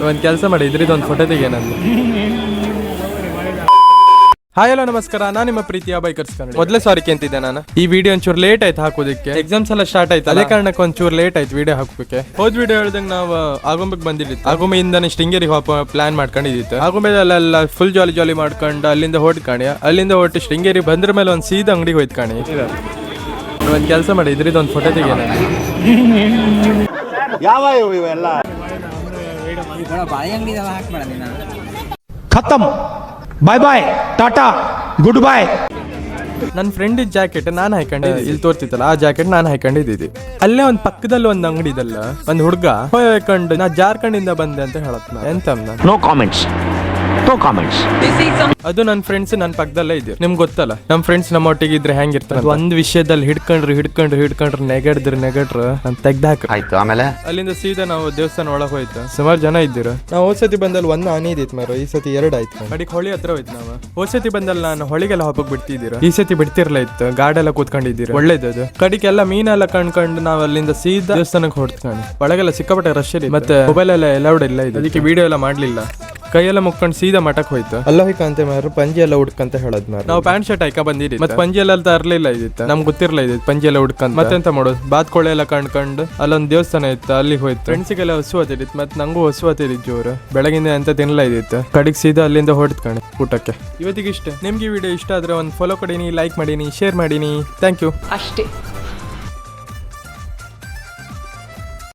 ಒಂದು ಕೆಲಸ ಮಾಡಿ, ಇದ್ರದ್ದು ಒಂದು ಫೋಟೋ ತೆಗಿಯ ನಂದು. ಹಾಯ್ ಹಲೋ ನಮಸ್ಕಾರ, ನಾನು ನಿಮ್ಮ ಪ್ರೀತಿಯ ಬೈಕರ್ಸ್ ಕನ್ನಡ. ಮೊದಲೇ ಸಾರಿ ಕೇಂತಿದ್ದೆ ನಾನು. ಈ ವಿಡಿಯೋ ಒಂಚೂರು ಲೇಟ್ ಆಯ್ತು ಹಾಕೋದಕ್ಕೆ, ಎಕ್ಸಾಮ್ಸ್ ಎಲ್ಲ ಸ್ಟಾರ್ಟ್ ಆಯ್ತು, ಅದೇ ಕಾರಣಕ್ಕೆ ಒಂಚೂರು ಲೇಟ್ ಆಯ್ತು ವಿಡಿಯೋ ಹಾಕೋಕೆ. ಹೋದ್ ವಿಡಿಯೋ ಹೇಳ್ದಂಗೆ ನಾವು ಆಗುಂಬೆಗೆ ಬಂದಿದ್ದಿತ್ತು. ಆಗುಂಬೆಯಿಂದ ಶೃಂಗೇರಿಗೆ ಪ್ಲಾನ್ ಮಾಡ್ಕೊಂಡಿದ್ದಿತ್ತು. ಆಗುಂಬೆದಲ್ಲೆಲ್ಲ ಫುಲ್ ಜಾಲಿ ಮಾಡ್ಕೊಂಡು ಅಲ್ಲಿಂದ ಹೊಡ್ ಕಾಣಿ, ಅಲ್ಲಿಂದ ಹೊಟ್ಟು ಶೃಂಗೇರಿ ಬಂದ್ರ ಮೇಲೆ ಒಂದು ಸೀದಾ ಅಂಗಡಿಗೆ ಹೋಯ್ತು ಕಾಣಿ. ಒಂದು ಕೆಲಸ ಮಾಡಿ, ಇದ್ರದ್ದು ಒಂದು ಫೋಟೋ ತೆಗಿಯ ಖತಮ್, ಬಾಯ್ ಬಾಯ್, ಟಾಟಾ, ಗುಡ್ ಬಾಯ್. ನನ್ನ ಫ್ರೆಂಡ್ ಜಾಕೆಟ್ ನಾನು ಹಾಕೊಂಡಿದ್ದೆ, ಇಲ್ಲಿ ತೋರ್ತಿತ್ತಲ್ಲ ಆ ಜಾಕೆಟ್ ನಾನು ಹಾಕೊಂಡಿದ್ದಿದ್ದೆ. ಅಲ್ಲೇ ಒಂದ್ ಪಕ್ಕದಲ್ಲಿ ಒಂದ್ ಅಂಗಡಿ ಇದಲ್ಲ, ಒಂದ್ ಹುಡ್ಗ ಹಾಕೊಂಡು ನಾ ಜಾರ್ಖಂಡಿಂದ ಬಂದೆ ಅಂತ ಹೇಳತ್ನ. ಎಂತ ನೋ ಕಾಮೆಂಟ್ಸ್. ಅದು ನನ್ನ ಫ್ರೆಂಡ್ಸ್ ನನ್ನ ಪಕ್ಕದಲ್ಲೇ ಇದ್ದೀವಿ. ನಿಮ್ಗೆ ಗೊತ್ತಲ್ಲ ನಮ್ಮ ಫ್ರೆಂಡ್ಸ್ ನಮ್ಮ ಒಟ್ಟಿಗೆ ಇದ್ರೆ ಹೆಂಗಿರ್ತಾರೆ. ಒಂದ್ ವಿಷಯದಲ್ಲಿ ಹಿಡ್ಕೊಂಡ್ರು ನೆಗಡ್ರು ನಾನು ತೆಗ್ದು ಹಾಕ ಆಯ್ತು. ಆಮೇಲೆ ಅಲ್ಲಿಂದ ಸೀದಾ ನಾವು ದೇವಸ್ಥಾನ ಒಳಗೆ ಹೋಯ್ತು. ಸುಮಾರು ಜನ ಇದ್ದೀರ. ನಾವು ಹೋದ್ ಸತಿ ಬಂದಲ್ಲಿ ಒಂದು ಆನೆ ಇದ್ದಿತ್ತು ಮಾರ, ಈ ಸತಿ 2 ಆಯ್ತು. ಕಡಿಗೆ ಹೊಳಿ ಹತ್ರ ಹೋಯ್ತು. ನಾವು ಹೋದ್ ಸತಿ ಬಂದಲ್ಲಿ ನಾನು ಹೊಳಿಗೆಲ್ಲ ಹಬ್ಬಕ್ಕೆ ಬಿಡ್ತಿದ್ದೀರ, ಈ ಸತಿ ಬಿಡ್ತಿರ್ಲ ಇತ್ತು. ಗಾಡೆಲ್ಲ ಕೂತ್ಕೊಂಡಿದ್ದೀರ, ಒಳ್ಳೇದದು. ಕಡಿಗೆಲ್ಲ ಮೀನೆಲ್ಲ ಕಣ್ಕೊಂಡು ನಾವು ಅಲ್ಲಿಂದ ಸೀದಾ ದೇವಸ್ಥಾನಕ್ಕೆ ಹೊಡ್ಕೊಂಡು. ಒಳಗೆಲ್ಲ ಸಿಕ್ಕಾಪಟ್ಟೆ ರಶ್ ಇದೆ, ಮತ್ತೆ ಮೊಬೈಲ್ ಎಲ್ಲ ಅಲೌಡ್ ಇಲ್ಲ ಇದೆ, ಅದಕ್ಕೆ ವಿಡಿಯೋ ಎಲ್ಲ ಮಾಡ್ಲಿಲ್ಲ. ಕೈಯೆಲ್ಲ ಮುಕ್ಕೊಂಡು ಸೀದಾ ಮಠಕ್ಕೆ ಹೋಯ್ತು. ಅಲ್ಲ ಹೋಯ್ಕಂತೆ ಮಾರು ಪಂಜಿ ಎಲ್ಲ ಹುಡ್ಕಂತ ಹೇಳದ್ ಮಾರು. ನಾವು ಪ್ಯಾಂಟ್ ಶರ್ಟ್ ಹಾಕ ಬಂದಿದ್ವಿ, ಮತ್ತೆ ಪಂಜಿ ಎಲ್ಲ ತರ್ಲಿಲ್ಲ ಇದಿತ್ತು, ನಮ್ಗೆ ಗೊತ್ತಿರ್ಲ ಇದಿತ್ತು ಪಂಜಿ ಎಲ್ಲ ಹುಡ್ಕಂತ. ಮತ್ತೆಂತ ಮಾಡೋದು, ಬಾತ್ಕೊಳೆ ಎಲ್ಲ ಕಂಡ್ಕೊಂಡು ಅಲ್ಲೊಂದು ದೇವಸ್ಥಾನ ಇತ್ತು, ಅಲ್ಲಿ ಹೋಯ್ತು. ಫ್ರೆಂಡ್ಸಿಗೆಲ್ಲ ಹಸುವತ್ತಿತ್ತು, ಮತ್ತೆ ನಂಗೂ ಹಸುವತ್ತಿದ್ದು ಜೋರು. ಬೆಳಗಿಂದ ಅಂತ ತಿನ್ನಲ ಇದಿತ್ತು. ಕಡಿಗೆ ಸೀದಾ ಅಲ್ಲಿಂದ ಹೊಡ್ಕೊಂಡು ಊಟಕ್ಕೆ. ಇವತ್ತಿಗೆ ಇಷ್ಟ. ನಿಮ್ಗೆ ವಿಡಿಯೋ ಇಷ್ಟ ಆದ್ರೆ ಒಂದು ಫಾಲೋ ಕೊಡೀನಿ, ಲೈಕ್ ಮಾಡೀನಿ, ಶೇರ್ ಮಾಡೀನಿ. ಥ್ಯಾಂಕ್ ಯು ಅಷ್ಟೇ.